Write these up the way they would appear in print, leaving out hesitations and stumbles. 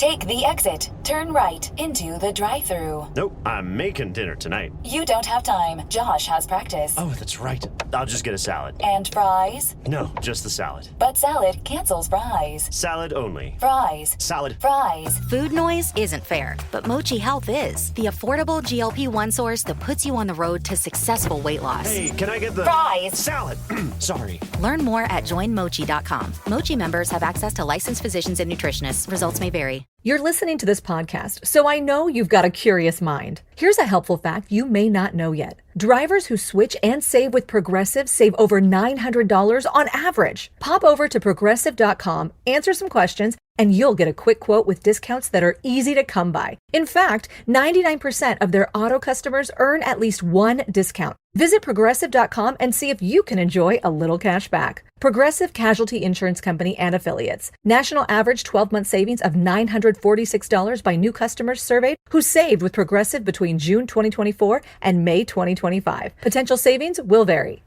Take the exit. Turn right into the drive-thru. Nope, I'm making dinner tonight. You don't have time. Josh has practice. Oh, that's right. I'll just get a salad. And fries? No, just the salad. But salad cancels fries. Salad only. Fries. Salad. Fries. Food noise isn't fair, but Mochi Health is. The affordable GLP-1 source that puts you on the road to successful weight loss. Hey, can I get the... Fries. Salad. Sorry. Learn more at joinmochi.com. Mochi members have access to licensed physicians and nutritionists. Results may vary. You're listening to this podcast, so I know you've got a curious mind. Here's a helpful fact you may not know yet. Drivers who switch and save with Progressive save over $900 on average. Pop over to Progressive.com, answer some questions, and you'll get a quick quote with discounts that are easy to come by. In fact, 99% of their auto customers earn at least one discount. Visit Progressive.com and see if you can enjoy a little cash back. Progressive Casualty Insurance Company and Affiliates. National average 12-month savings of $946 by new customers surveyed who saved with Progressive between June 2024 and May 2025. Potential savings will vary.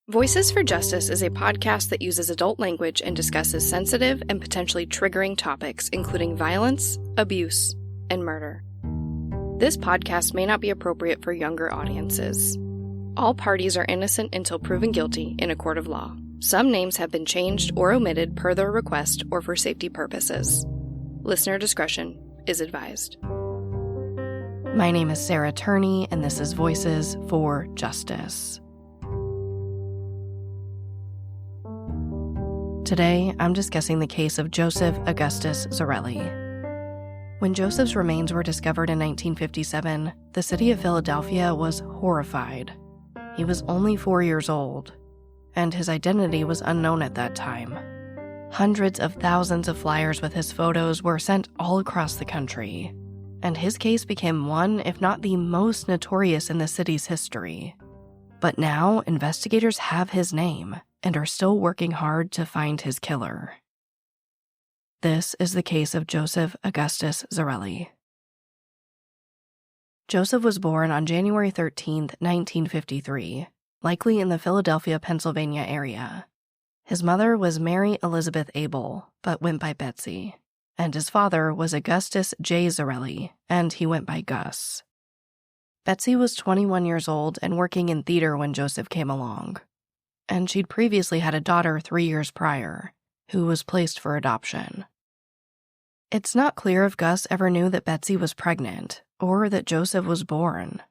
Voices for Justice is a podcast that uses adult language and discusses sensitive and potentially triggering topics, including violence, abuse, and murder. This podcast may not be appropriate for younger audiences. All parties are innocent until proven guilty in a court of law. Some names have been changed or omitted per their request or for safety purposes. Listener discretion is advised. My name is Sarah Turney, and this is Voices for Justice. Today, I'm discussing the case of Joseph Augustus Zarelli. When Joseph's remains were discovered in 1957, the city of Philadelphia was horrified. He was only 4 years old, and his identity was unknown at that time. Hundreds of thousands of flyers with his photos were sent all across the country, and his case became one, if not the most notorious in the city's history. But now, investigators have his name and are still working hard to find his killer. This is the case of Joseph Augustus Zarelli. Joseph was born on January 13, 1953, likely in the Philadelphia, Pennsylvania area. His mother was Mary Elizabeth Abel, but went by Betsy, and his father was Augustus J. Zarelli, and he went by Gus. Betsy was 21 years old and working in theater when Joseph came along, and she'd previously had a daughter 3 years prior, who was placed for adoption. It's not clear if Gus ever knew that Betsy was pregnant or that Joseph was born.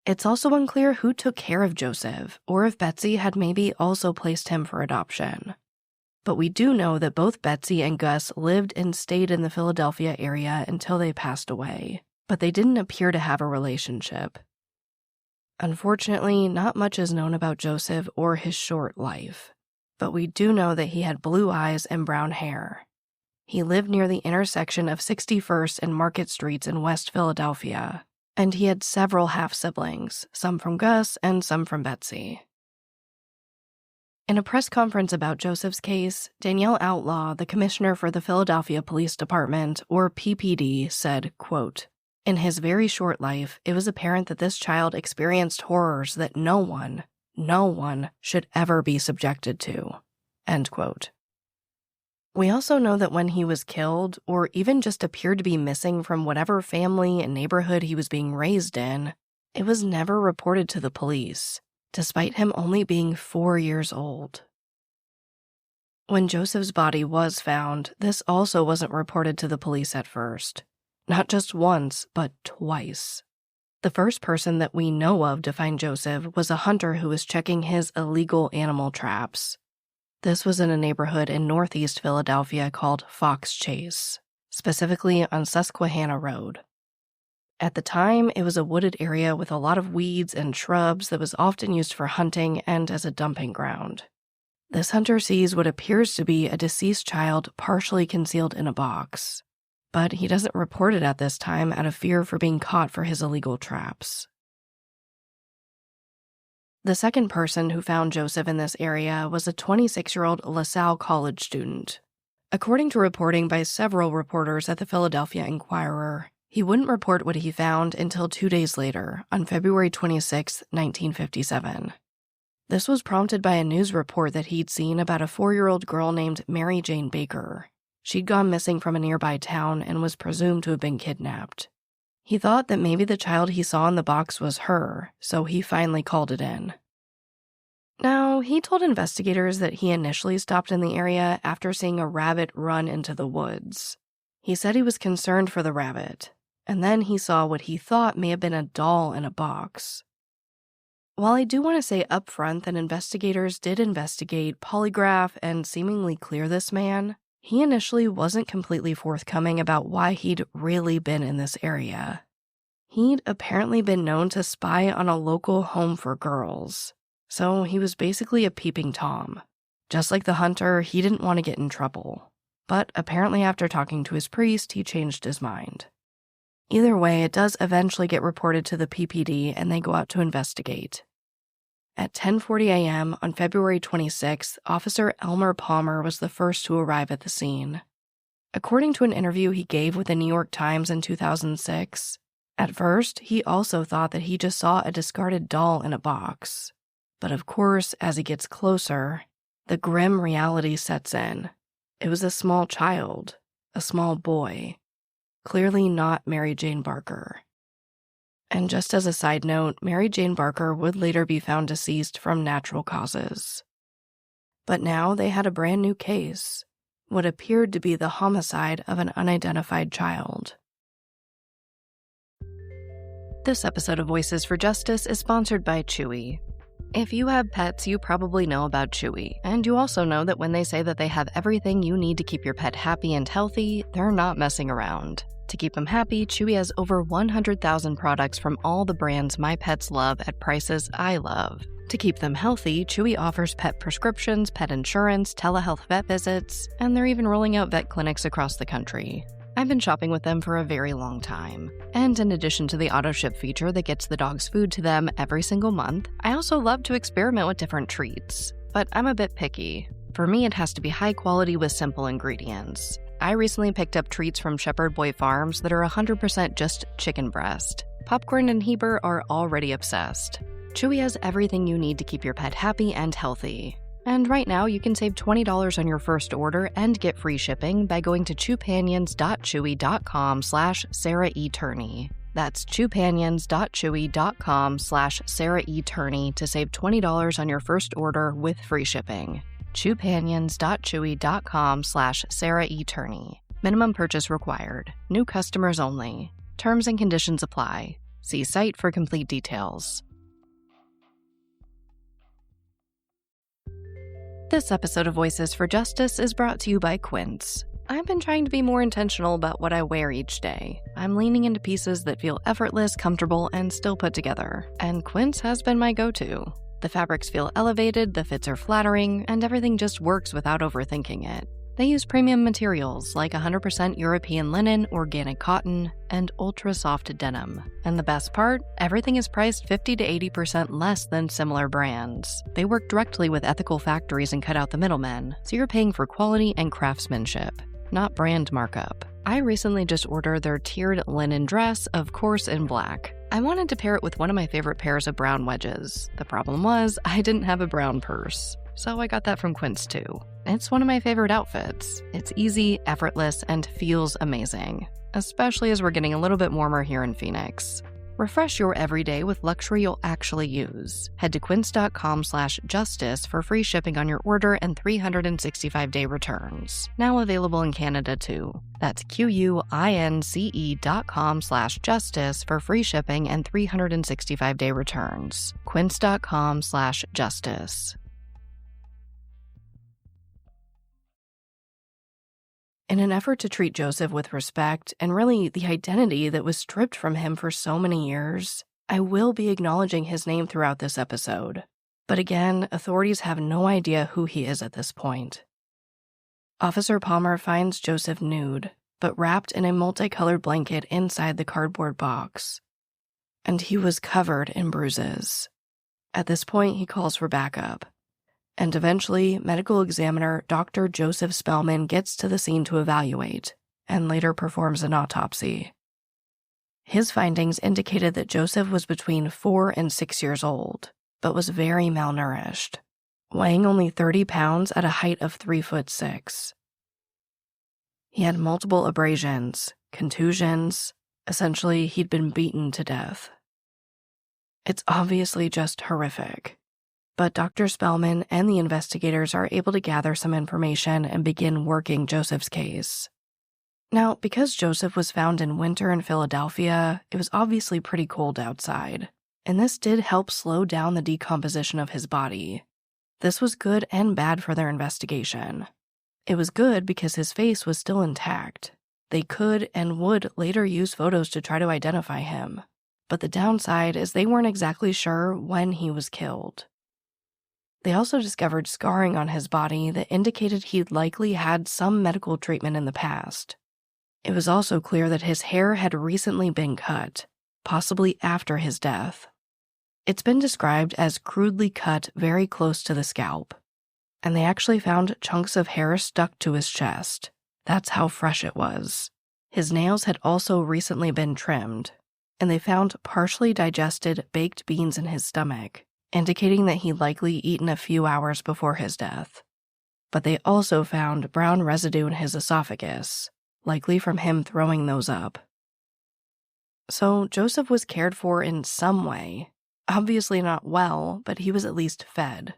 It's also unclear who took care of Joseph or if Betsy had maybe also placed him for adoption. But we do know that both Betsy and Gus lived and stayed in the Philadelphia area until they passed away, but they didn't appear to have a relationship. Unfortunately, not much is known about Joseph or his short life, but we do know that he had blue eyes and brown hair. He lived near the intersection of 61st and Market Streets in West Philadelphia, and he had several half-siblings, some from Gus and some from Betsy. In a press conference about Joseph's case, Danielle Outlaw, the commissioner for the Philadelphia Police Department, or PPD, said, quote, "In his very short life, it was apparent that this child experienced horrors that no one should ever be subjected to." End quote. We also know that when he was killed, or even just appeared to be missing from whatever family and neighborhood he was being raised in, it was never reported to the police, despite him only being 4 years old. When Joseph's body was found, this also wasn't reported to the police at first. Not just once, but twice. The first person that we know of to find Joseph was a hunter who was checking his illegal animal traps. This was in a neighborhood in northeast Philadelphia called Fox Chase, specifically on Susquehanna Road. At the time, it was a wooded area with a lot of weeds and shrubs that was often used for hunting and as a dumping ground. This hunter sees what appears to be a deceased child partially concealed in a box, but he doesn't report it at this time out of fear for being caught for his illegal traps. The second person who found Joseph in this area was a 26-year-old LaSalle college student. According to reporting by several reporters at the Philadelphia Inquirer, he wouldn't report what he found until 2 days later, on February 26, 1957. This was prompted by a news report that he'd seen about a 4-year-old girl named Mary Jane Baker. She'd gone missing from a nearby town and was presumed to have been kidnapped. He thought that maybe the child he saw in the box was her, so he finally called it in. Now, he told investigators that he initially stopped in the area after seeing a rabbit run into the woods. He said he was concerned for the rabbit, and then he saw what he thought may have been a doll in a box. While I do want to say up front that investigators did investigate, polygraph, and seemingly clear this man, he initially wasn't completely forthcoming about why he'd really been in this area. He'd apparently been known to spy on a local home for girls, so he was basically a peeping Tom. Just like the hunter, he didn't want to get in trouble. But apparently after talking to his priest, he changed his mind. Either way, it does eventually get reported to the PPD and they go out to investigate. At 10:40 a.m. on February 26th, Officer Elmer Palmer was the first to arrive at the scene. According to an interview he gave with the New York Times in 2006, at first he also thought that he just saw a discarded doll in a box. But of course, as he gets closer, the grim reality sets in. It was a small child, a small boy, clearly not Mary Jane Barker. And just as a side note, Mary Jane Barker would later be found deceased from natural causes. But now they had a brand new case, what appeared to be the homicide of an unidentified child. This episode of Voices for Justice is sponsored by Chewy. If you have pets, you probably know about Chewy, and you also know that when they say that they have everything you need to keep your pet happy and healthy, they're not messing around. To keep them happy, Chewy has over 100,000 products from all the brands my pets love at prices I love. To keep them healthy, Chewy offers pet prescriptions, pet insurance, telehealth vet visits, and they're even rolling out vet clinics across the country. I've been shopping with them for a very long time. And in addition to the auto-ship feature that gets the dog's food to them every single month, I also love to experiment with different treats. But I'm a bit picky. For me, it has to be high quality with simple ingredients. I recently picked up treats from Shepherd Boy Farms that are 100% just chicken breast. Popcorn and Heber are already obsessed. Chewy has everything you need to keep your pet happy and healthy. And right now, you can save $20 on your first order and get free shipping by going to chewpanions.chewy.com/Sarah E. Turney. That's chewpanions.chewy.com/Sarah E. Turney to save $20 on your first order with free shipping. chewpanions.chewy.com/Sarah E. Turney. Minimum purchase required. New customers only. Terms and conditions apply. See site for complete details. This episode of Voices for Justice is brought to you by Quince. I've been trying to be more intentional about what I wear each day. I'm leaning into pieces that feel effortless, comfortable, and still put together. And Quince has been my go-to. The fabrics feel elevated, the fits are flattering, and everything just works without overthinking it. They use premium materials like 100% European linen, organic cotton, and ultra-soft denim. And the best part? Everything is priced 50 to 80% less than similar brands. They work directly with ethical factories and cut out the middlemen, so you're paying for quality and craftsmanship, not brand markup. I recently just ordered their tiered linen dress, of course in black. I wanted to pair it with one of my favorite pairs of brown wedges. The problem was, I didn't have a brown purse. So I got that from Quince too. It's one of my favorite outfits. It's easy, effortless, and feels amazing, especially as we're getting a little bit warmer here in Phoenix. Refresh your everyday with luxury you'll actually use. Head to quince.com/justice for free shipping on your order and 365-day returns. Now available in Canada too. That's QUINCE.com/justice for free shipping and 365-day returns. Quince.com/justice. In an effort to treat Joseph with respect and really the identity that was stripped from him for so many years, I will be acknowledging his name throughout this episode. But again, authorities have no idea who he is at this point. Officer Palmer finds Joseph nude, but wrapped in a multicolored blanket inside the cardboard box. And he was covered in bruises. At this point, he calls for backup. And eventually, medical examiner Dr. Joseph Spellman gets to the scene to evaluate, and later performs an autopsy. His findings indicated that Joseph was between 4 and 6 years old, but was very malnourished, weighing only 30 pounds at a height of 3'6". He had multiple abrasions, contusions. Essentially, he'd been beaten to death. It's obviously just horrific. But Dr. Spellman and the investigators are able to gather some information and begin working Joseph's case. Now, because Joseph was found in winter in Philadelphia, it was obviously pretty cold outside, and this did help slow down the decomposition of his body. This was good and bad for their investigation. It was good because his face was still intact. They could and would later use photos to try to identify him. But the downside is they weren't exactly sure when he was killed. They also discovered scarring on his body that indicated he'd likely had some medical treatment in the past. It was also clear that his hair had recently been cut, possibly after his death. It's been described as crudely cut very close to the scalp, and they actually found chunks of hair stuck to his chest. That's how fresh it was. His nails had also recently been trimmed, and they found partially digested baked beans in his stomach, indicating that he'd likely eaten a few hours before his death. But they also found brown residue in his esophagus, likely from him throwing those up. So Joseph was cared for in some way. Obviously not well, but he was at least fed.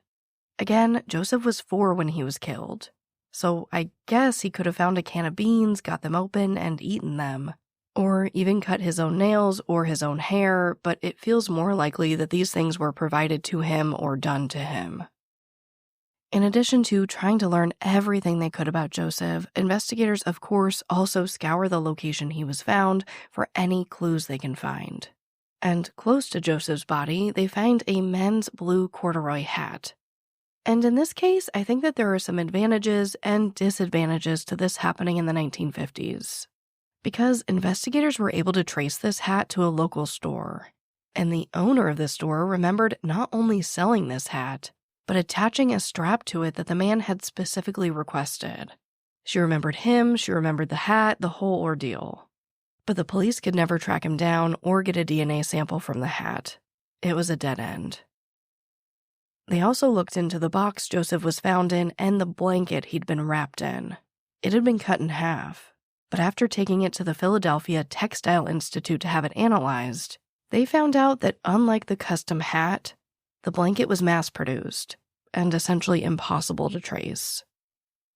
Again, Joseph was 4 when he was killed, so I guess he could have found a can of beans, got them open, and eaten them. Or even cut his own nails or his own hair, but it feels more likely that these things were provided to him or done to him. In addition to trying to learn everything they could about Joseph, investigators, of course, also scour the location he was found for any clues they can find. And close to Joseph's body, they find a men's blue corduroy hat. And in this case, I think that there are some advantages and disadvantages to this happening in the 1950s. Because investigators were able to trace this hat to a local store. And the owner of the store remembered not only selling this hat, but attaching a strap to it that the man had specifically requested. She remembered him, she remembered the hat, the whole ordeal. But the police could never track him down or get a DNA sample from the hat. It was a dead end. They also looked into the box Joseph was found in and the blanket he'd been wrapped in. It had been cut in half, but after taking it to the Philadelphia Textile Institute to have it analyzed, they found out that unlike the custom hat, the blanket was mass-produced and essentially impossible to trace.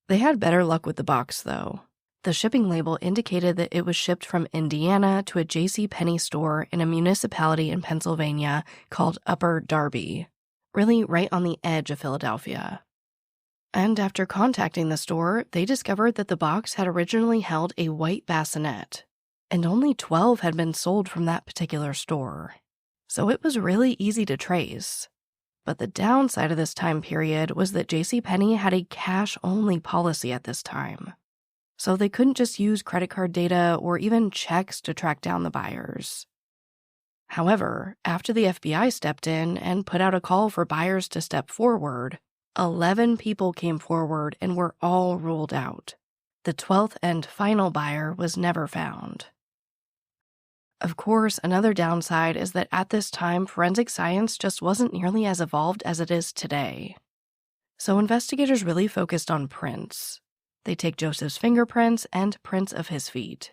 They had better luck with the box, though. The shipping label indicated that it was shipped from Indiana to a JCPenney store in a municipality in Pennsylvania called Upper Darby, really right on the edge of Philadelphia. And after contacting the store, they discovered that the box had originally held a white bassinet, and only 12 had been sold from that particular store. So it was really easy to trace. But the downside of this time period was that JCPenney had a cash-only policy at this time. So they couldn't just use credit card data or even checks to track down the buyers. However, after the FBI stepped in and put out a call for buyers to step forward, 11 people came forward and were all ruled out. The 12th and final buyer was never found. Of course, another downside is that at this time, forensic science just wasn't nearly as evolved as it is today. So investigators really focused on prints. They take Joseph's fingerprints and prints of his feet.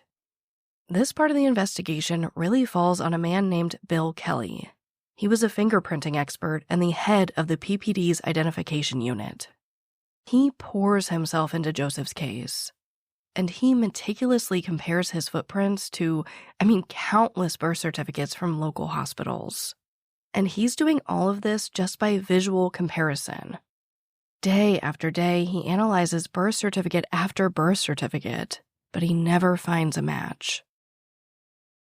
This part of the investigation really falls on a man named Bill Kelly. He was a fingerprinting expert and the head of the PPD's identification unit. He pours himself into Joseph's case, and he meticulously compares his footprints to, countless birth certificates from local hospitals. And he's doing all of this just by visual comparison. Day after day, he analyzes birth certificate after birth certificate, but he never finds a match.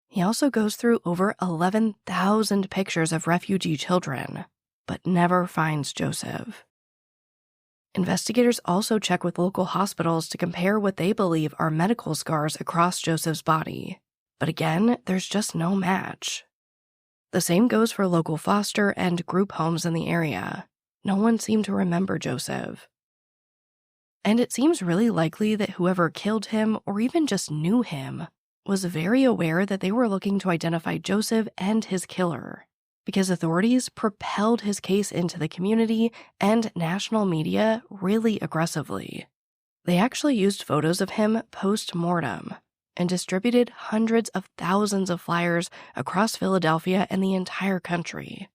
He also goes through over 11,000 pictures of refugee children, but never finds Joseph. Investigators also check with local hospitals to compare what they believe are medical scars across Joseph's body, but again, there's just no match. The same goes for local foster and group homes in the area. No one seemed to remember Joseph. And it seems really likely that whoever killed him, or even just knew him, was very aware that they were looking to identify Joseph and his killer, because authorities propelled his case into the community and national media really aggressively. They actually used photos of him post-mortem and distributed hundreds of thousands of flyers across Philadelphia and the entire country.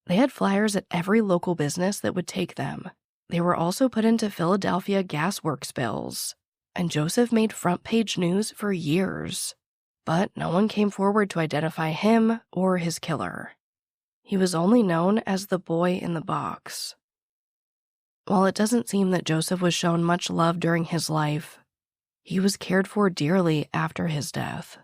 They had flyers at every local business that would take them. They were also put into Philadelphia gas works bills, and Joseph made front-page news for years. But no one came forward to identify him or his killer. He was only known as the boy in the box. While it doesn't seem that Joseph was shown much love during his life, he was cared for dearly after his death.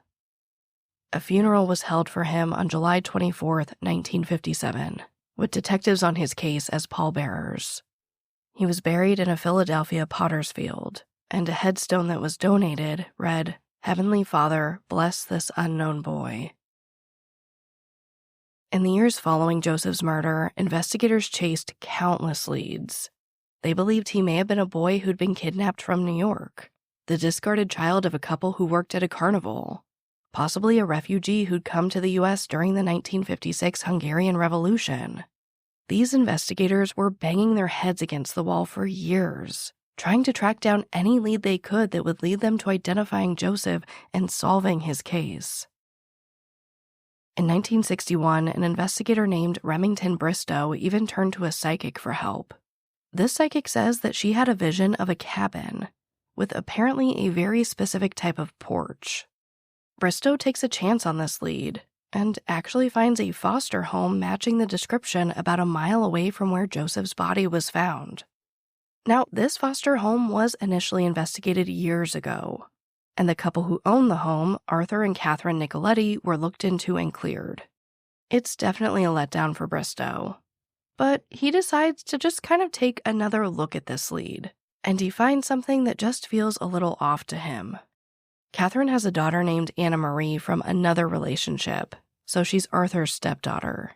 A funeral was held for him on July 24, 1957, with detectives on his case as pallbearers. He was buried in a Philadelphia potter's field, and a headstone that was donated read, "Heavenly Father, bless this unknown boy." In the years following Joseph's murder, investigators chased countless leads. They believed he may have been a boy who'd been kidnapped from New York, the discarded child of a couple who worked at a carnival, possibly a refugee who'd come to the U.S. during the 1956 Hungarian Revolution. These investigators were banging their heads against the wall for years, trying to track down any lead they could that would lead them to identifying Joseph and solving his case. In 1961, an investigator named Remington Bristow even turned to a psychic for help. This psychic says that she had a vision of a cabin with apparently a very specific type of porch. Bristow takes a chance on this lead and actually finds a foster home matching the description about a mile away from where Joseph's body was found. Now, this foster home was initially investigated years ago, and the couple who owned the home, Arthur and Catherine Nicoletti, were looked into and cleared. It's definitely a letdown for Bristow, but he decides to just kind of take another look at this lead, and he finds something that just feels a little off to him. Catherine has a daughter named Anna Marie from another relationship, so she's Arthur's stepdaughter.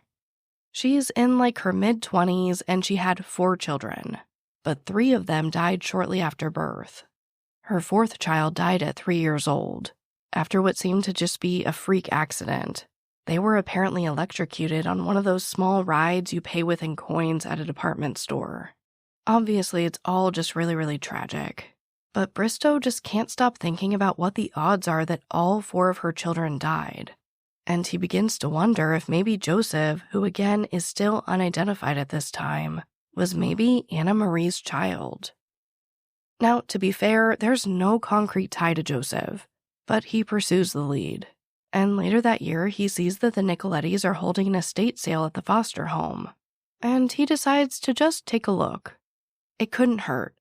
She's in like her mid-20s and she had 4 children, but 3 of them died shortly after birth. Her 4th child died at 3 years old, after what seemed to just be a freak accident. They were apparently electrocuted on one of those small rides you pay with in coins at a department store. Obviously, it's all just really, really tragic. But Bristow just can't stop thinking about what the odds are that all 4 of her children died. And he begins to wonder if maybe Joseph, who again is still unidentified at this time, was maybe Anna Marie's child. Now, to be fair, there's no concrete tie to Joseph, but he pursues the lead. And later that year, he sees that the Nicolettis are holding an estate sale at the foster home. And he decides to just take a look. It couldn't hurt.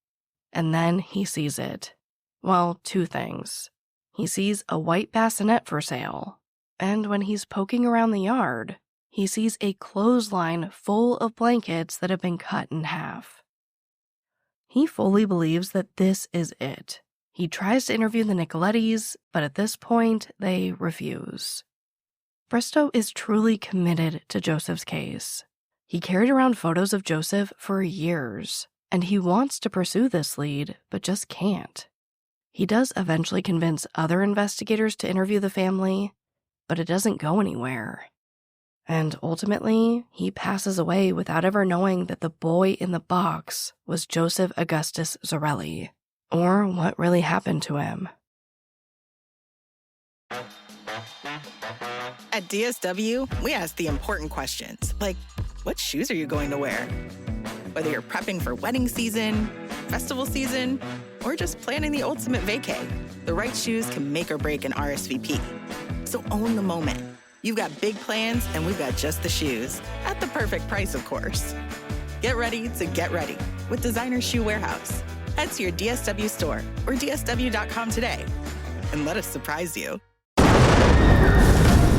And then he sees it. Well, 2 things. He sees a white bassinet for sale. And when he's poking around the yard, he sees a clothesline full of blankets that have been cut in half. He fully believes that this is it. He tries to interview the Nicolettis, but at this point, they refuse. Bristow is truly committed to Joseph's case. He carried around photos of Joseph for years, and he wants to pursue this lead, but just can't. He does eventually convince other investigators to interview the family, but it doesn't go anywhere. And ultimately, he passes away without ever knowing that the boy in the box was Joseph Augustus Zarelli, or what really happened to him. At DSW, we ask the important questions, like, what shoes are you going to wear? Whether you're prepping for wedding season, festival season, or just planning the ultimate vacay, the right shoes can make or break an RSVP. So own the moment. You've got big plans, and we've got just the shoes, at the perfect price, of course. Get ready to get ready with Designer Shoe Warehouse. Head to your DSW store or dsw.com today, and let us surprise you.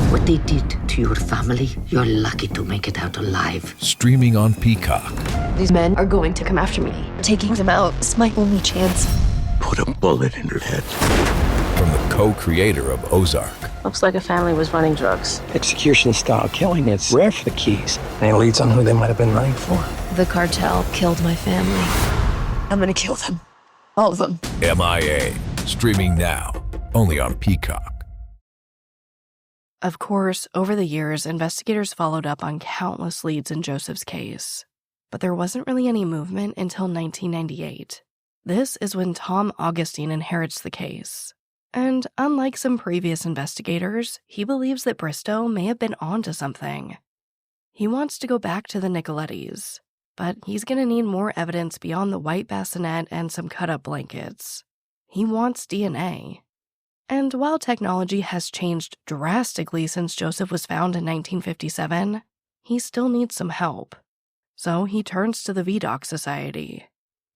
What they did to your family, you're lucky to make it out alive. Streaming on Peacock. These men are going to come after me. Taking them out is my only chance. Put a bullet in her head. From the co-creator of Ozark. Looks like a family was running drugs. Execution-style killing, it's rare for the Keys. And it leads on who they might have been running for. The cartel killed my family. I'm gonna kill them. All of them. MIA. Streaming now. Only on Peacock. Of course, over the years, investigators followed up on countless leads in Joseph's case. But there wasn't really any movement until 1998. This is when Tom Augustine inherits the case. And unlike some previous investigators, he believes that Bristow may have been onto something. He wants to go back to the Nicolettis, but he's going to need more evidence beyond the white bassinet and some cut-up blankets. He wants DNA. And while technology has changed drastically since Joseph was found in 1957, he still needs some help. So he turns to the VDOC Society.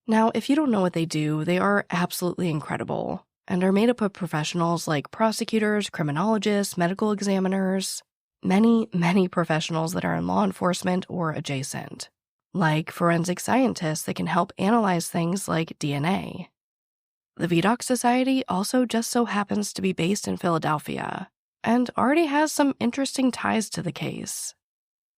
Now, if you don't know what they do, they are absolutely incredible and are made up of professionals like prosecutors, criminologists, medical examiners, many professionals that are in law enforcement or adjacent, like forensic scientists that can help analyze things like DNA. The VDOC Society also just so happens to be based in Philadelphia and already has some interesting ties to the case.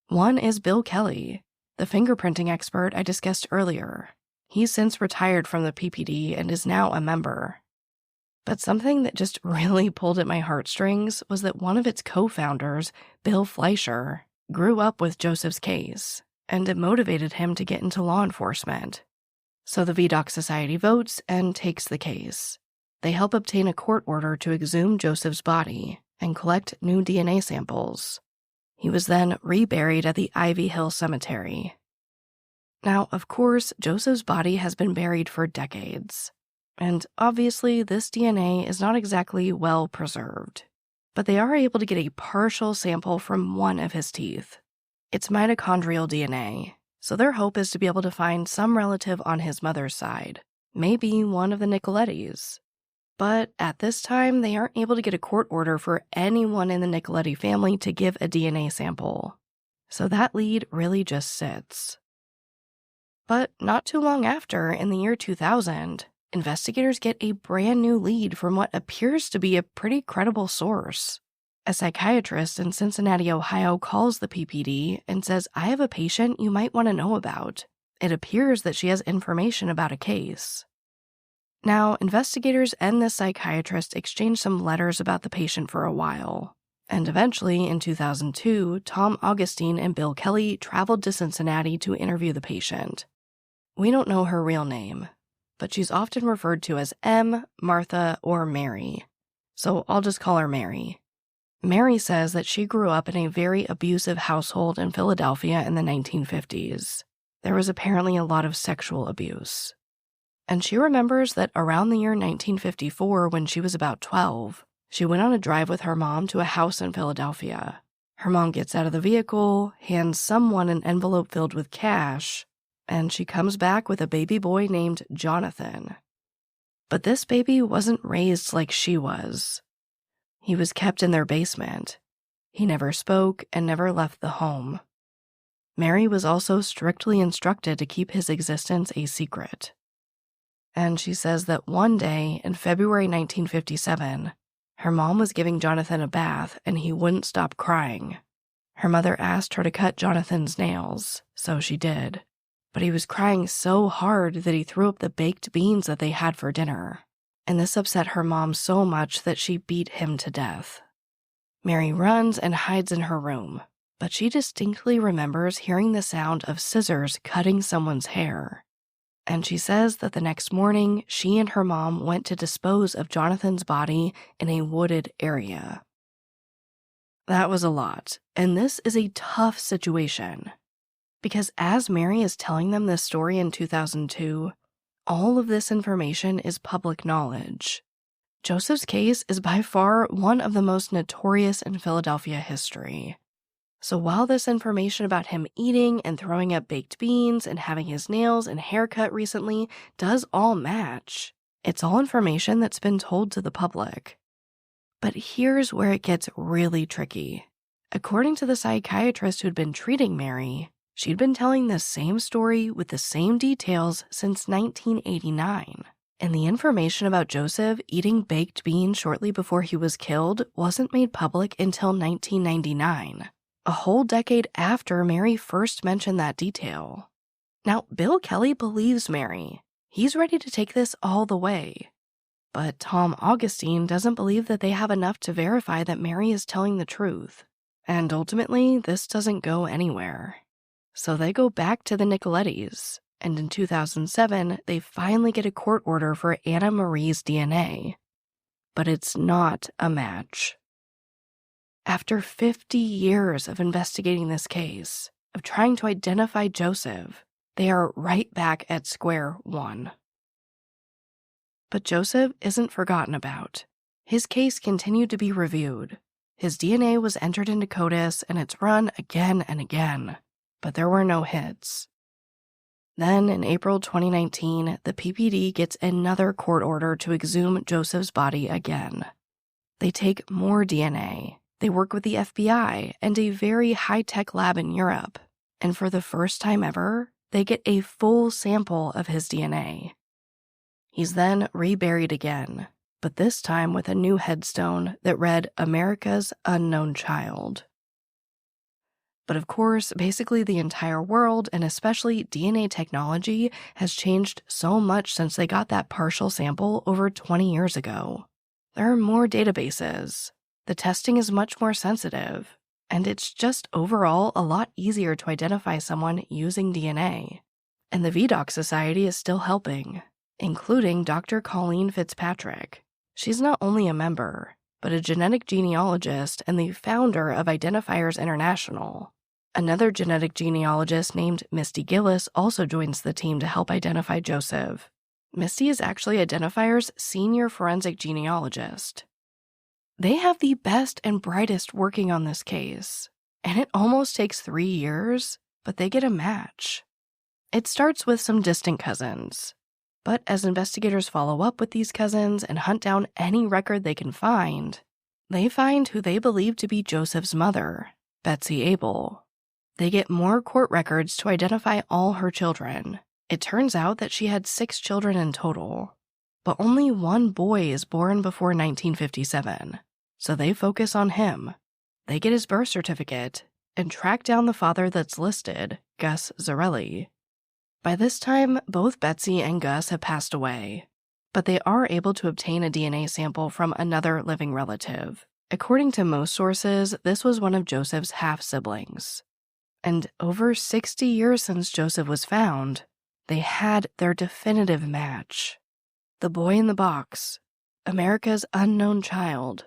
One is Bill Kelly, the fingerprinting expert I discussed earlier. He's since retired from the PPD and is now a member. But something that just really pulled at my heartstrings was that one of its co-founders, Bill Fleischer, grew up with Joseph's case, and it motivated him to get into law enforcement. So the VDOC Society votes and takes the case. They help obtain a court order to exhume Joseph's body and collect new DNA samples. He was then reburied at the Ivy Hill Cemetery. Now, of course, Joseph's body has been buried for decades. And obviously, this DNA is not exactly well preserved. But they are able to get a partial sample from one of his teeth. It's mitochondrial DNA, so their hope is to be able to find some relative on his mother's side, maybe one of the Nicolettis. But at this time, they aren't able to get a court order for anyone in the Nicoletti family to give a DNA sample. So that lead really just sits. But not too long after, in the year 2000, investigators get a brand new lead from what appears to be a pretty credible source. A psychiatrist in Cincinnati, Ohio calls the PPD and says, "I have a patient you might want to know about. It appears that she has information about a case." Now, investigators and this psychiatrist exchange some letters about the patient for a while. And eventually, in 2002, Tom Augustine and Bill Kelly traveled to Cincinnati to interview the patient. We don't know her real name, but she's often referred to as M, Martha, or Mary. So I'll just call her Mary. Mary says that she grew up in a very abusive household in Philadelphia in the 1950s. There was apparently a lot of sexual abuse. And she remembers that around the year 1954, when she was about 12, she went on a drive with her mom to a house in Philadelphia. Her mom gets out of the vehicle, hands someone an envelope filled with cash, and she comes back with a baby boy named Jonathan. But this baby wasn't raised like she was. He was kept in their basement. He never spoke and never left the home. Mary was also strictly instructed to keep his existence a secret. And she says that one day in February 1957, her mom was giving Jonathan a bath and he wouldn't stop crying. Her mother asked her to cut Jonathan's nails, so she did. But he was crying so hard that he threw up the baked beans that they had for dinner. And this upset her mom so much that she beat him to death. Mary runs and hides in her room, but she distinctly remembers hearing the sound of scissors cutting someone's hair. And she says that the next morning, she and her mom went to dispose of Jonathan's body in a wooded area. That was a lot, and this is a tough situation. Because as Mary is telling them this story in 2002, all of this information is public knowledge. Joseph's case is by far one of the most notorious in Philadelphia history. So while this information about him eating and throwing up baked beans and having his nails and hair cut recently does all match, it's all information that's been told to the public. But here's where it gets really tricky. According to the psychiatrist who'd been treating Mary, she'd been telling the same story with the same details since 1989. And the information about Joseph eating baked beans shortly before he was killed wasn't made public until 1999. A whole decade after Mary first mentioned that detail. Now, Bill Kelly believes Mary. He's ready to take this all the way. But Tom Augustine doesn't believe that they have enough to verify that Mary is telling the truth. And ultimately, this doesn't go anywhere. So they go back to the Nicolettis, and in 2007, they finally get a court order for Anna Marie's DNA. But it's not a match. After 50 years of investigating this case, of trying to identify Joseph, they are right back at square one. But Joseph isn't forgotten about. His case continued to be reviewed. His DNA was entered into CODIS and it's run again and again, but there were no hits. Then, in April 2019, the PPD gets another court order to exhume Joseph's body again. They take more DNA. They work with the FBI and a very high-tech lab in Europe. And for the first time ever, they get a full sample of his DNA. He's then reburied again, but this time with a new headstone that read America's Unknown Child. But of course, basically the entire world, and especially DNA technology, has changed so much since they got that partial sample over 20 years ago. There are more databases. The testing is much more sensitive, and it's just overall a lot easier to identify someone using DNA. And the VDOC Society is still helping, including Dr. Colleen Fitzpatrick. She's not only a member, but a genetic genealogist and the founder of Identifiers International. Another genetic genealogist named Misty Gillis also joins the team to help identify Joseph. Misty is actually Identifiers' senior forensic genealogist. They have the best and brightest working on this case, and it almost takes 3 years, but they get a match. It starts with some distant cousins, but as investigators follow up with these cousins and hunt down any record they can find, they find who they believe to be Joseph's mother, Betsy Abel. They get more court records to identify all her children. It turns out that she had 6 children in total, but only one boy is born before 1957, so they focus on him. They get his birth certificate and track down the father that's listed, Gus Zarelli. By this time, both Betsy and Gus have passed away, but they are able to obtain a DNA sample from another living relative. According to most sources, this was one of Joseph's half-siblings. And over 60 years since Joseph was found, they had their definitive match. The boy in the box, America's unknown child,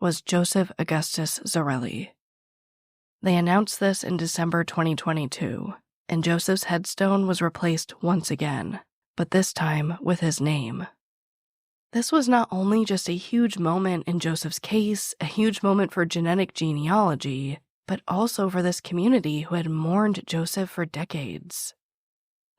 was Joseph Augustus Zarelli. They announced this in December 2022, and Joseph's headstone was replaced once again, but this time with his name. This was not only just a huge moment in Joseph's case, a huge moment for genetic genealogy, but also for this community who had mourned Joseph for decades.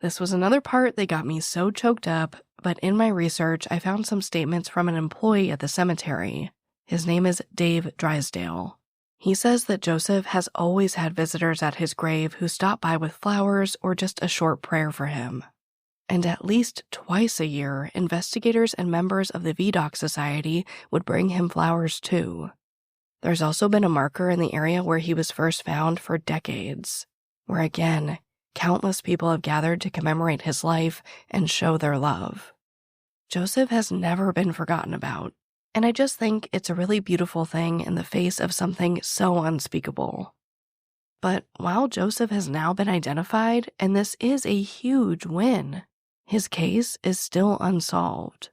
This was another part that got me so choked up, but in my research, I found some statements from an employee at the cemetery. His name is Dave Drysdale. He says that Joseph has always had visitors at his grave who stop by with flowers or just a short prayer for him. And at least twice a year, investigators and members of the VDOC Society would bring him flowers too. There's also been a marker in the area where he was first found for decades, where again, countless people have gathered to commemorate his life and show their love. Joseph has never been forgotten about, and I just think it's a really beautiful thing in the face of something so unspeakable. But while Joseph has now been identified, and this is a huge win, his case is still unsolved.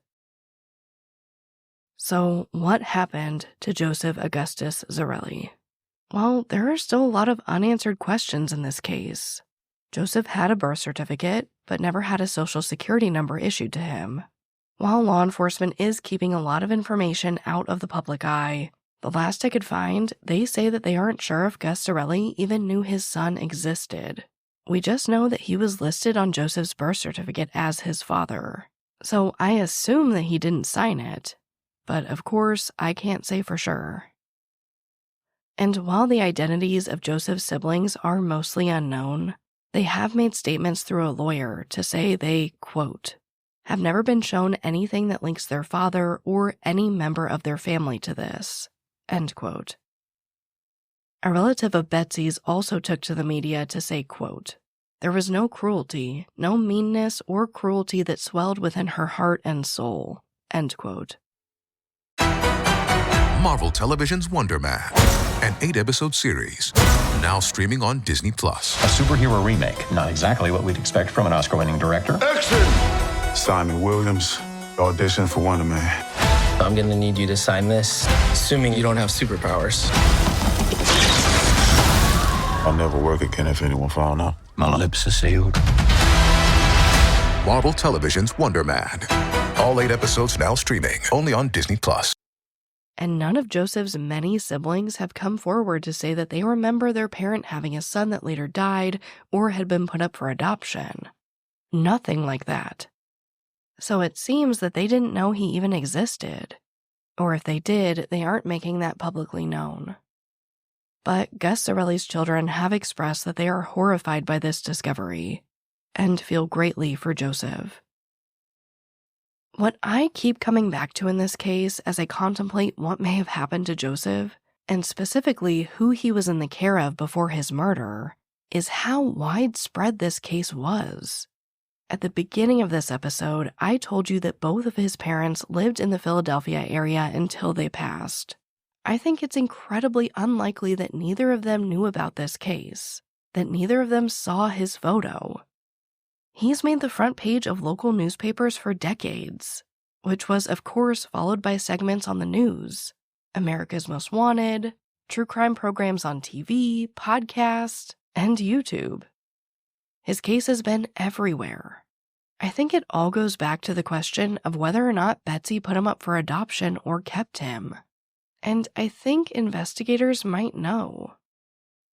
So, what happened to Joseph Augustus Zarelli? Well, there are still a lot of unanswered questions in this case. Joseph had a birth certificate, but never had a social security number issued to him. While law enforcement is keeping a lot of information out of the public eye, the last I could find, they say that they aren't sure if Gus Zarelli even knew his son existed. We just know that he was listed on Joseph's birth certificate as his father, so I assume that he didn't sign it. But of course, I can't say for sure. And while the identities of Joseph's siblings are mostly unknown, they have made statements through a lawyer to say they, quote, have never been shown anything that links their father or any member of their family to this, end quote. A relative of Betsy's also took to the media to say, quote, there was no cruelty, no meanness or cruelty that swelled within her heart and soul, end quote. Marvel Television's Wonder Man, an 8-episode series, now streaming on Disney+. A superhero remake, not exactly what we'd expect from an Oscar-winning director. Action! Simon Williams, audition for Wonder Man. I'm gonna need you to sign this, assuming you don't have superpowers. I'll never work again if anyone found out. My lips are sealed. Marvel Television's Wonder Man. All 8 episodes now streaming, only on Disney+. And none of Joseph's many siblings have come forward to say that they remember their parent having a son that later died or had been put up for adoption. Nothing like that. So it seems that they didn't know he even existed. Or if they did, they aren't making that publicly known. But Gus Zarelli's children have expressed that they are horrified by this discovery and feel greatly for Joseph. What I keep coming back to in this case as I contemplate what may have happened to Joseph, and specifically who he was in the care of before his murder, is how widespread this case was. At the beginning of this episode, I told you that both of his parents lived in the Philadelphia area until they passed. I think it's incredibly unlikely that neither of them knew about this case, that neither of them saw his photo. He's made the front page of local newspapers for decades, which was, of course, followed by segments on the news, America's Most Wanted, true crime programs on TV, podcasts, and YouTube. His case has been everywhere. I think it all goes back to the question of whether or not Betsy put him up for adoption or kept him. And I think investigators might know.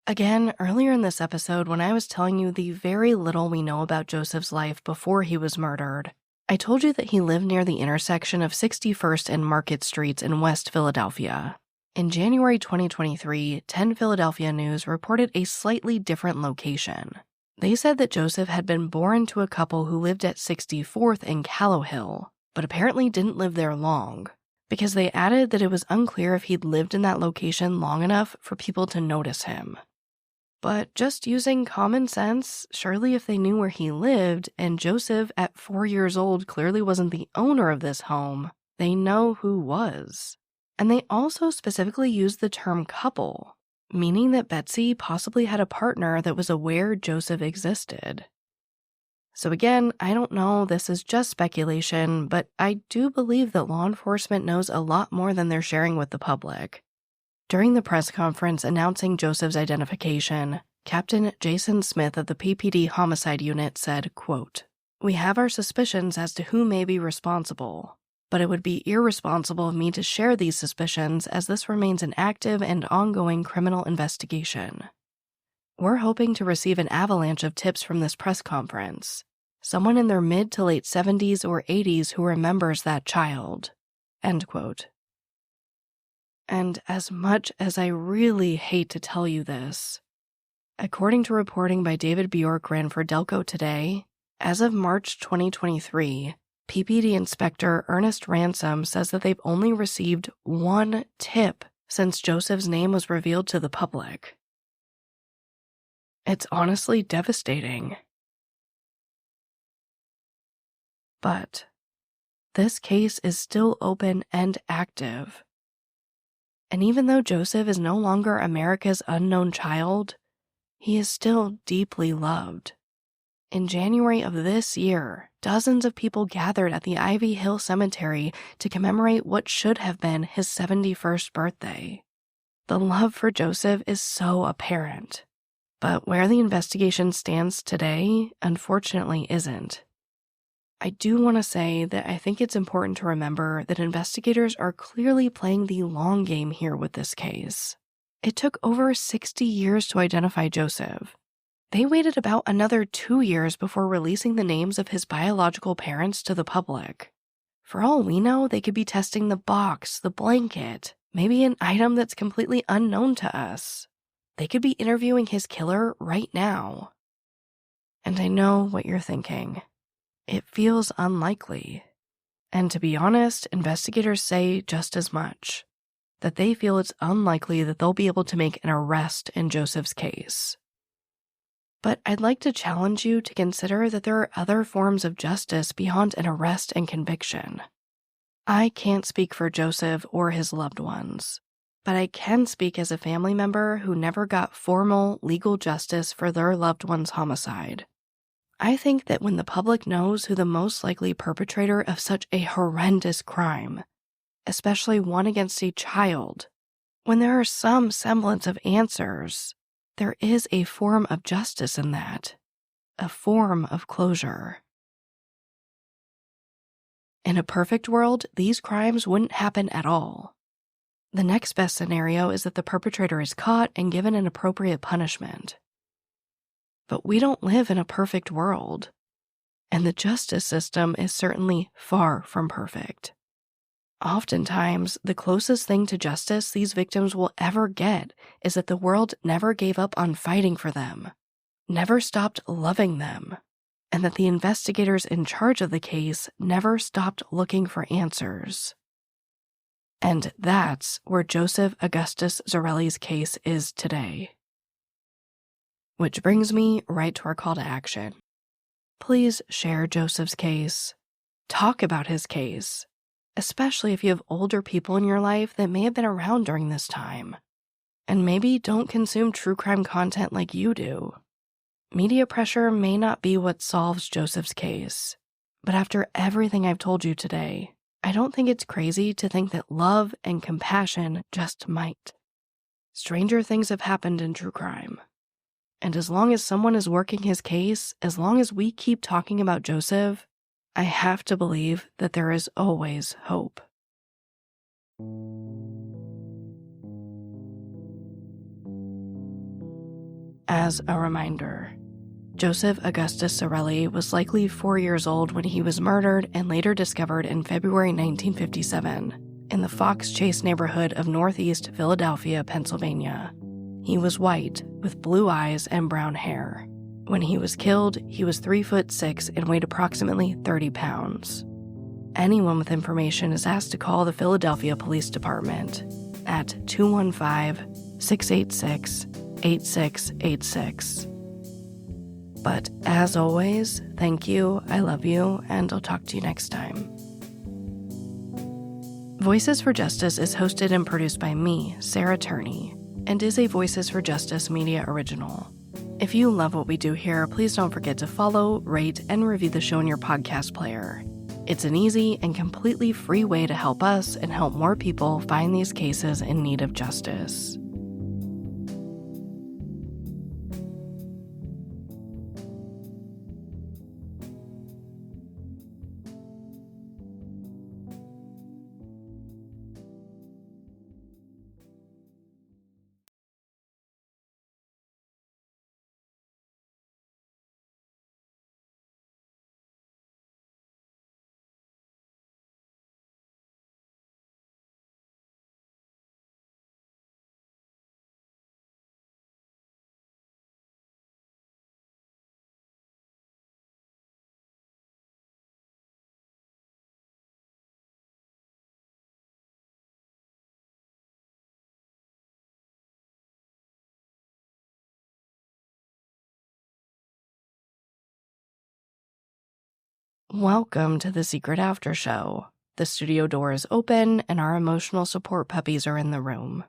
Again, earlier in this episode, when I was telling you the very little we know about Joseph's life before he was murdered, I told you that he lived near the intersection of 61st and Market Streets in West Philadelphia. In January 2023, 10 Philadelphia News reported a slightly different location. They said that Joseph had been born to a couple who lived at 64th and Callowhill, but apparently didn't live there long, because they added that it was unclear if he'd lived in that location long enough for people to notice him. But just using common sense, surely if they knew where he lived, and Joseph at 4 years old clearly wasn't the owner of this home, they know who was. And they also specifically used the term couple, meaning that Betsy possibly had a partner that was aware Joseph existed. So again, I don't know, this is just speculation, but I do believe that law enforcement knows a lot more than they're sharing with the public. During the press conference announcing Joseph's identification, Captain Jason Smith of the PPD Homicide Unit said, quote, "We have our suspicions as to who may be responsible, but it would be irresponsible of me to share these suspicions as this remains an active and ongoing criminal investigation. We're hoping to receive an avalanche of tips from this press conference. Someone in their mid to late 70s or 80s who remembers that child." End quote. And as much as I really hate to tell you this, according to reporting by David Bjorkgren for Delco Today, as of March 2023, PPD Inspector Ernest Ransom says that they've only received one tip since Joseph's name was revealed to the public. It's honestly devastating. But this case is still open and active. And even though Joseph is no longer America's unknown child, he is still deeply loved. In January of this year, dozens of people gathered at the Ivy Hill Cemetery to commemorate what should have been his 71st birthday. The love for Joseph is so apparent. But where the investigation stands today, unfortunately isn't. I do want to say that I think it's important to remember that investigators are clearly playing the long game here with this case. It took over 60 years to identify Joseph. They waited about another 2 years before releasing the names of his biological parents to the public. For all we know, they could be testing the box, the blanket, maybe an item that's completely unknown to us. They could be interviewing his killer right now. And I know what you're thinking. It feels unlikely. And to be honest, investigators say just as much. That they feel it's unlikely that they'll be able to make an arrest in Joseph's case. But I'd like to challenge you to consider that there are other forms of justice beyond an arrest and conviction. I can't speak for Joseph or his loved ones, but I can speak as a family member who never got formal legal justice for their loved one's homicide. I think that when the public knows who the most likely perpetrator of such a horrendous crime, especially one against a child, when there are some semblance of answers, there is a form of justice in that, a form of closure. In a perfect world, these crimes wouldn't happen at all. The next best scenario is that the perpetrator is caught and given an appropriate punishment. But we don't live in a perfect world, and the justice system is certainly far from perfect. Oftentimes, the closest thing to justice these victims will ever get is that the world never gave up on fighting for them, never stopped loving them, and that the investigators in charge of the case never stopped looking for answers. And that's where Joseph Augustus Zarelli's case is today. Which brings me right to our call to action. Please share Joseph's case. Talk about his case, especially if you have older people in your life that may have been around during this time, and maybe don't consume true crime content like you do. Media pressure may not be what solves Joseph's case, but after everything I've told you today, I don't think it's crazy to think that love and compassion just might. Stranger things have happened in true crime. And as long as someone is working his case, as long as we keep talking about Joseph, I have to believe that there is always hope. As a reminder, Joseph Augustus Zarelli was likely 4 years old when he was murdered and later discovered in February 1957 in the Fox Chase neighborhood of Northeast Philadelphia, Pennsylvania. He was white, with blue eyes and brown hair. When he was killed, he was 3'6" and weighed approximately 30 pounds. Anyone with information is asked to call the Philadelphia Police Department at 215-686-8686. But as always, thank you, I love you, and I'll talk to you next time. Voices for Justice is hosted and produced by me, Sarah Turney, and is a Voices for Justice media original. If you love what we do here, please don't forget to follow, rate, and review the show in your podcast player. It's an easy and completely free way to help us and help more people find these cases in need of justice. Welcome to the Secret After Show. The studio door is open and our emotional support puppies are in the room.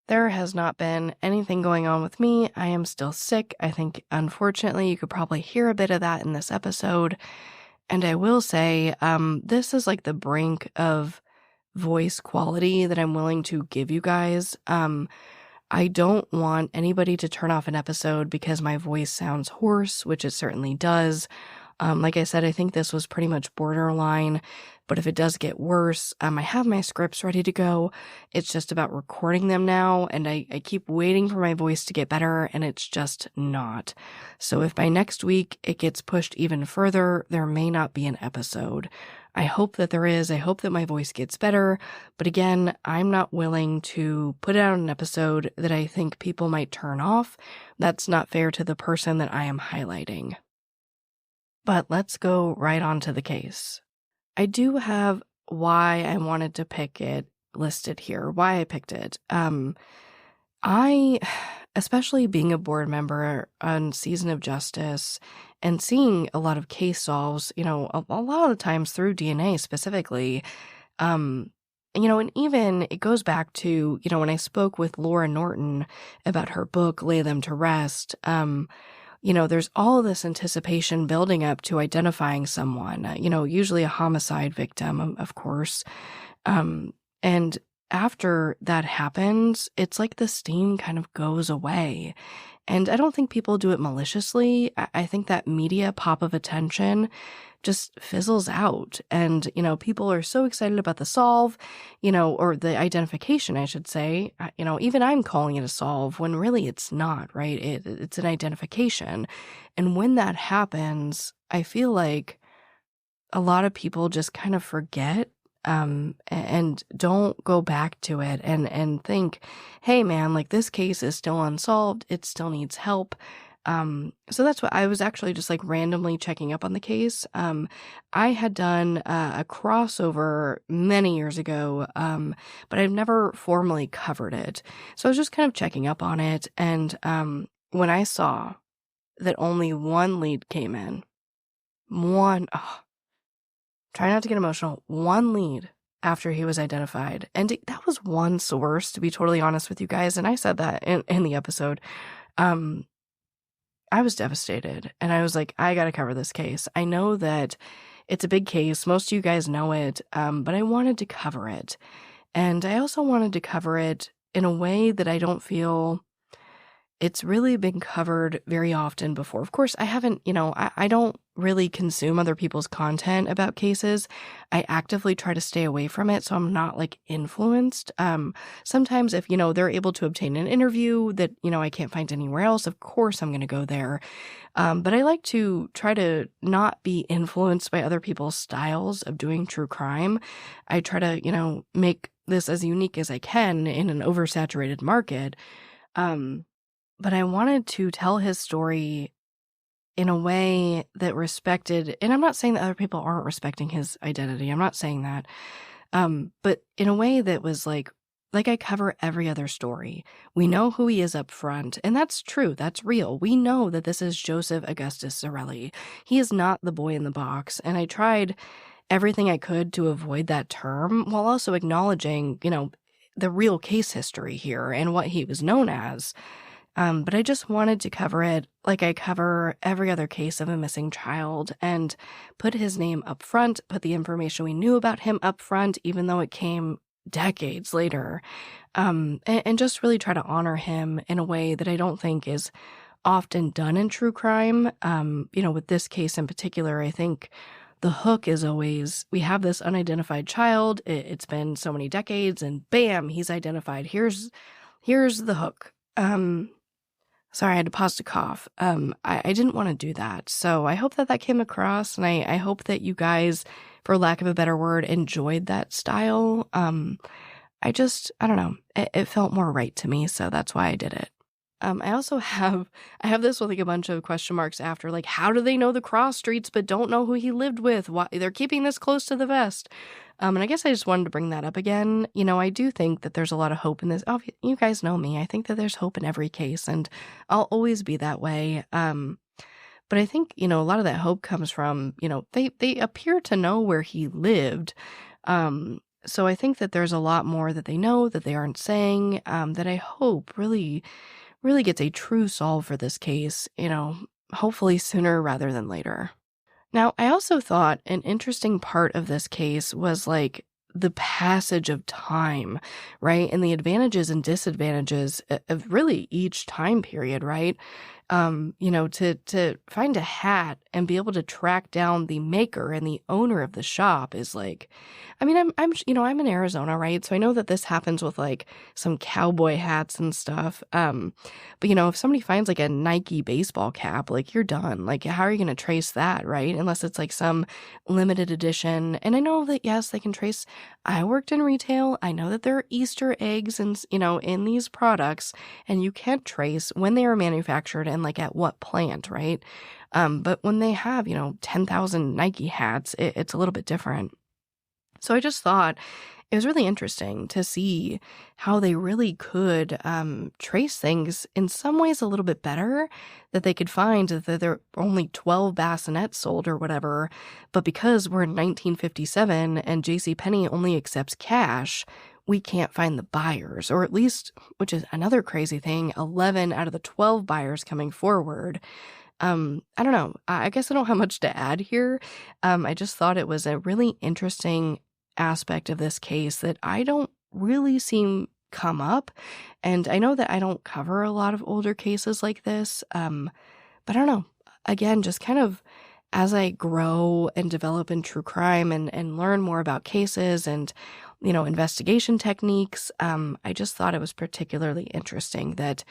There has not been anything going on with me. I am still sick. I think, unfortunately, you could probably hear a bit of that in this episode. And I will say, this is like the brink of voice quality that I'm willing to give you guys. I don't want anybody to turn off an episode because my voice sounds hoarse, which it certainly does. Like I said, I think this was pretty much borderline, but if it does get worse, I have my scripts ready to go. It's just about recording them now, and I keep waiting for my voice to get better, and it's just not. So if by next week it gets pushed even further, there may not be an episode. I hope that there is. I hope that my voice gets better, but again, I'm not willing to put out an episode that I think people might turn off. That's not fair to the person that I am highlighting. But let's go right on to the case. I do have why I wanted to pick it listed here, why I picked it. I, especially being a board member on Season of Justice and seeing a lot of case solves, a lot of the times through DNA specifically, and even it goes back to, when I spoke with Laura Norton about her book, Lay Them to Rest, there's all this anticipation building up to identifying someone, usually a homicide victim, of course. And after that happens, it's like the steam kind of goes away. And I don't think people do it maliciously. I think that media pop of attention just fizzles out. And, people are so excited about the solve, or the identification, I should say. Even I'm calling it a solve when really it's not, right? It's an identification. And when that happens, I feel like a lot of people just kind of forget and don't go back to it and think, hey man, like this case is still unsolved. It still needs help. So that's what I was actually just like randomly checking up on the case. I had done a crossover many years ago, but I've never formally covered it. So I was just kind of checking up on it. And when I saw that only one lead came in, try not to get emotional, one lead after he was identified. And that was one source, to be totally honest with you guys. And I said that in the episode. I was devastated. And I was like, I got to cover this case. I know that it's a big case. Most of you guys know it. But I wanted to cover it. And I also wanted to cover it in a way that I don't feel it's really been covered very often before. Of course, I haven't, I don't really consume other people's content about cases. I actively try to stay away from it, so I'm not like influenced. Sometimes if, they're able to obtain an interview that, I can't find anywhere else, of course I'm going to go there. But I like to try to not be influenced by other people's styles of doing true crime. I try to, make this as unique as I can in an oversaturated market. But I wanted to tell his story in a way that respected, and I'm not saying that other people aren't respecting his identity. I'm not saying that. But in a way that was like I cover every other story. We know who he is up front, and that's true. That's real. We know that this is Joseph Augustus Zarelli. He is not the boy in the box, and I tried everything I could to avoid that term while also acknowledging, the real case history here and what he was known as. But I just wanted to cover it like I cover every other case of a missing child and put his name up front, put the information we knew about him up front, even though it came decades later, and just really try to honor him in a way that I don't think is often done in true crime. With this case in particular, I think the hook is always, we have this unidentified child, it's been so many decades, and bam, he's identified. Here's the hook. Sorry, I had to pause to cough. I didn't want to do that. So I hope that came across, and I hope that you guys, for lack of a better word, enjoyed that style. I don't know. It felt more right to me, so that's why I did it. I also have this with like a bunch of question marks after, like, how do they know the cross streets but don't know who he lived with? Why they're keeping this close to the vest? And I guess I just wanted to bring that up again. I do think that there's a lot of hope in this. Oh, you guys know me. I think that there's hope in every case, and I'll always be that way. But I think, a lot of that hope comes from, they appear to know where he lived. So I think that there's a lot more that they know that they aren't saying, that I hope really gets a true solve for this case, hopefully sooner rather than later. Now, I also thought an interesting part of this case was like the passage of time, right? And the advantages and disadvantages of really each time period, right? To find a hat and be able to track down the maker and the owner of the shop is like, I'm in Arizona, right? So I know that this happens with like some cowboy hats and stuff. But if somebody finds like a Nike baseball cap, like you're done. Like, how are you going to trace that, right? Unless it's like some limited edition. And I know that, yes, they can trace. I worked in retail. I know that there are Easter eggs and, in these products, and you can't trace when they are manufactured and like at what plant, right? But when they have, 10,000 Nike hats, it's a little bit different. So I just thought it was really interesting to see how they really could trace things in some ways a little bit better, that they could find that there were only 12 bassinets sold or whatever, but because we're in 1957 and JCPenney only accepts cash, we can't find the buyers, or at least, which is another crazy thing, 11 out of the 12 buyers coming forward. I don't know. I guess I don't have much to add here. I just thought it was a really interesting aspect of this case that I don't really see come up. And I know that I don't cover a lot of older cases like this. But I don't know. Again, just kind of as I grow and develop in true crime and learn more about cases and, investigation techniques, I just thought it was particularly interesting that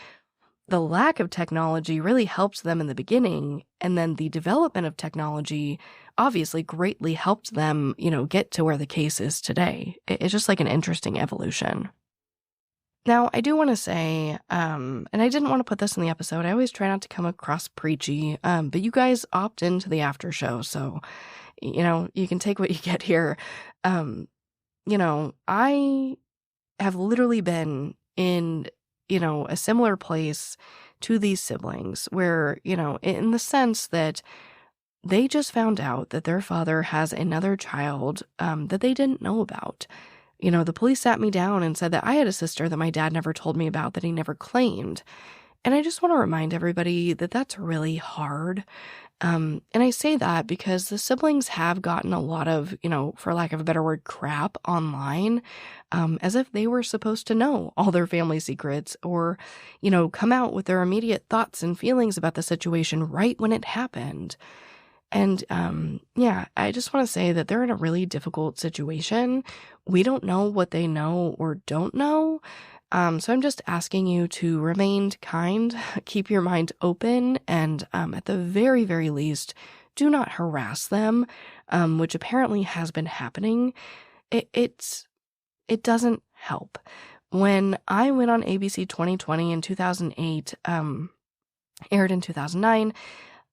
the lack of technology really helped them in the beginning, and then the development of technology obviously greatly helped them, get to where the case is today. It's just like an interesting evolution. Now, I do want to say, and I didn't want to put this in the episode, I always try not to come across preachy, but you guys opt into the after show, so, you can take what you get here. I have literally been in a similar place to these siblings where, in the sense that they just found out that their father has another child that they didn't know about. The police sat me down and said that I had a sister that my dad never told me about, that he never claimed. And I just want to remind everybody that that's really hard. And I say that because the siblings have gotten a lot of, for lack of a better word, crap online, as if they were supposed to know all their family secrets or, come out with their immediate thoughts and feelings about the situation right when it happened. And, I just want to say that they're in a really difficult situation. We don't know what they know or don't know. So I'm just asking you to remain kind, keep your mind open, and at the very, very least, do not harass them, which apparently has been happening. It doesn't help. When I went on ABC 2020 in 2008, aired in 2009,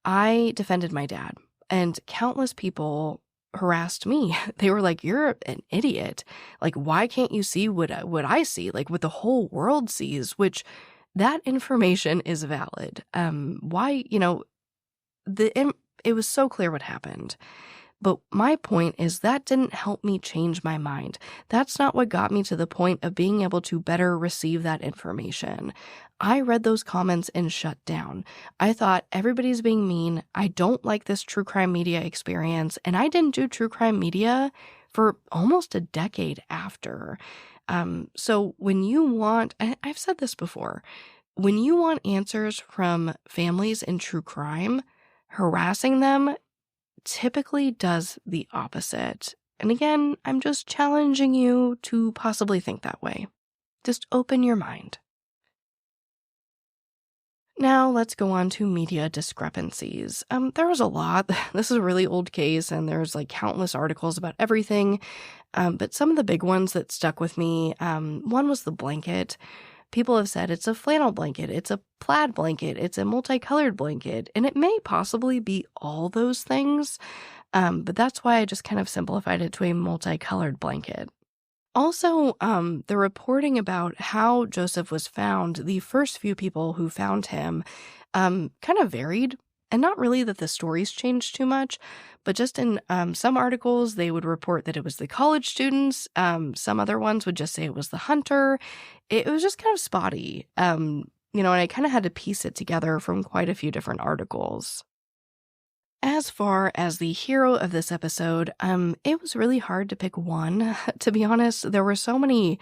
I defended my dad, and countless people harassed me. They were like, "You're an idiot. Like, why can't you see what I see? Like, what the whole world sees," which that information is valid. Why, it was so clear what happened. But my point is that didn't help me change my mind. That's not what got me to the point of being able to better receive that information. I read those comments and shut down. I thought everybody's being mean. I don't like this true crime media experience. And I didn't do true crime media for almost a decade after. So when you want, I've said this before, when you want answers from families in true crime, harassing them typically does the opposite. And again, I'm just challenging you to possibly think that way. Just open your mind. Now let's go on to media discrepancies. There was a lot. This is a really old case, and there's like countless articles about everything. But some of the big ones that stuck with me, one was the blanket. People have said it's a flannel blanket, it's a plaid blanket, it's a multicolored blanket, and it may possibly be all those things, but that's why I just kind of simplified it to a multicolored blanket. Also, the reporting about how Joseph was found, the first few people who found him, kind of varied. And not really that the stories changed too much, but just in some articles, they would report that it was the college students. Some other ones would just say it was the hunter. It was just kind of spotty, and I kind of had to piece it together from quite a few different articles. As far as the hero of this episode, it was really hard to pick one. To be honest, there were so many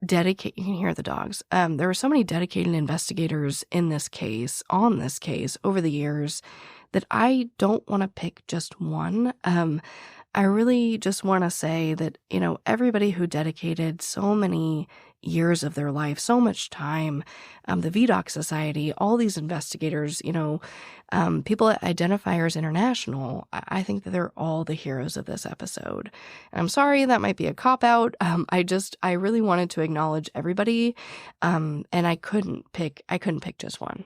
you can hear the dogs. There were so many dedicated investigators on this case over the years that I don't want to pick just one. I really just want to say that, everybody who dedicated so many years of their life, so much time, the VDOC Society, all these investigators, people at Identifiers International, I think that they're all the heroes of this episode. And I'm sorry, that might be a cop-out. I really wanted to acknowledge everybody, and I couldn't pick just one.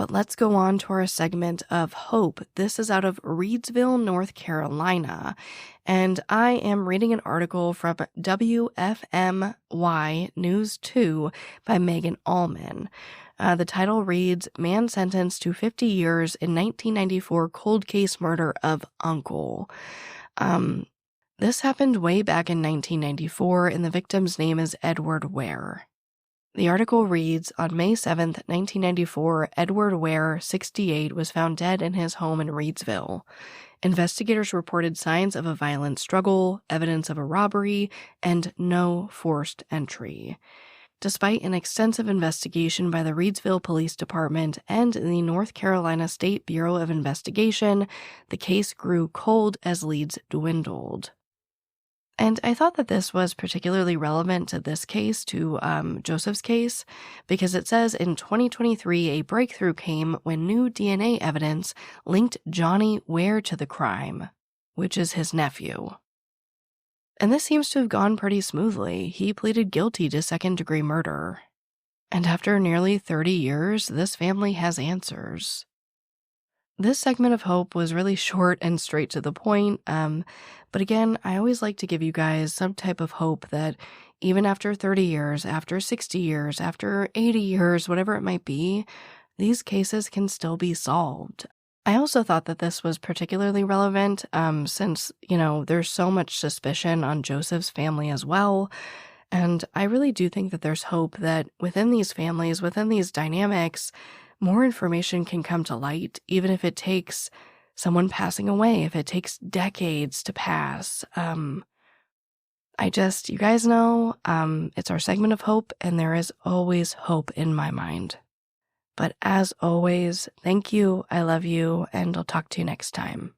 But let's go on to our segment of hope. This is out of Reidsville, North Carolina. And I am reading an article from WFMY News 2 by Megan Allman. The title reads, Man Sentenced to 50 Years in 1994 Cold Case Murder of Uncle. This happened way back in 1994, and the victim's name is Edward Ware. The article reads, on May 7th, 1994, Edward Ware, 68, was found dead in his home in Reidsville. Investigators reported signs of a violent struggle, evidence of a robbery, and no forced entry. Despite an extensive investigation by the Reidsville Police Department and the North Carolina State Bureau of Investigation, the case grew cold as leads dwindled. And I thought that this was particularly relevant to this case, to Joseph's case, because it says in 2023, a breakthrough came when new DNA evidence linked Johnny Ware to the crime, which is his nephew. And this seems to have gone pretty smoothly. He pleaded guilty to second-degree murder. And after nearly 30 years, this family has answers. This segment of hope was really short and straight to the point, but again, I always like to give you guys some type of hope that even after 30 years, after 60 years, after 80 years, whatever it might be, these cases can still be solved. I also thought that this was particularly relevant since, there's so much suspicion on Joseph's family as well, and I really do think that there's hope that within these families, within these dynamics, more information can come to light, even if it takes someone passing away, if it takes decades to pass. You guys know, it's our segment of hope, and there is always hope in my mind. But as always, thank you, I love you, and I'll talk to you next time.